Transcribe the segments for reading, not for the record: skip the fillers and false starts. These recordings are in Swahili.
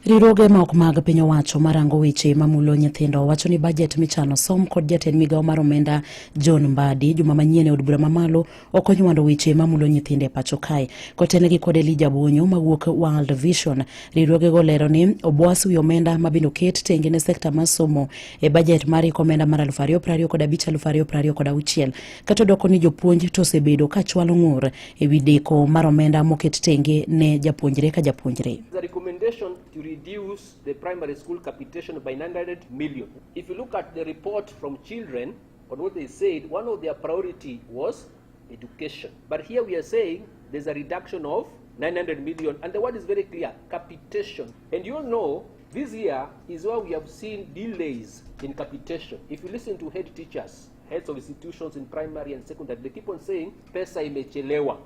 Riwruoge maok mag piny owacho marango weche mamulo nyithindo wacho ni bajet michano som kod jatend migawo mar omenda John Mbadi juma manyien e od bura mamalo ok onywando weche mamulo nyithinde pachoka. Kotenegi kod Elijah Bonyo mawuok World Vision, riwruoge go lero ni obwas wi omenda mabino ket tenge ne sekta mar somo e bajet mar omenda mar 2025-2026 kata doko ni jopuonj to osebedo ka chwalo ng'ur e wi deko mar omenda moket tenge ne japuonjre ka japuonjre. To reduce the primary school capitation by 900 million. If you look at the report from children, on what they said, one of their priority was education. But here we are saying there's a reduction of 900 million, and the word is very clear, capitation. And you all know, this year is where we have seen delays in capitation. If you listen to head teachers, heads of institutions in primary and secondary, they keep on saying, pesa imechelewa.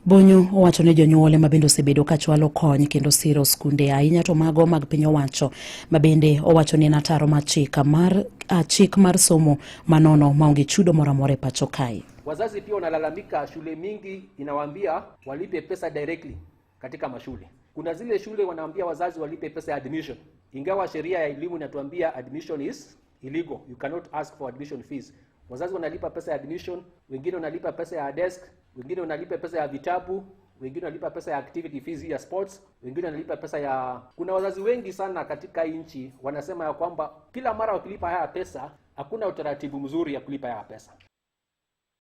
Bonyo owacho ne jonyuol mabende osebedo ka chwalo kony kendo siro skunde ahinya to mago mag piny owacho mabende owacho ni nataro mar chik mar somo manono maonge chudo moro amora e pachoka. Wazazi pia wanalalamika, shule mingi inawaambia walipe pesa directly katika mashule. Kuna zile shule wanaambia wazazi walipe pesa ya admission, ingawa sheria ya elimu inatuambia admission is illegal, you cannot ask for admission fees. Wazazi wanalipa pesa ya admission, wengine wanalipa pesa ya desk, wengine wanalipa pesa ya vitabu, wengine wanalipa pesa ya activity fees ya sports, wengine wanalipa pesa ya... Kuna wazazi wengi sana katika nchi wanasema ya kwamba kila mara wakilipa haya pesa, hakuna utaratibu mzuri ya kulipa haya pesa.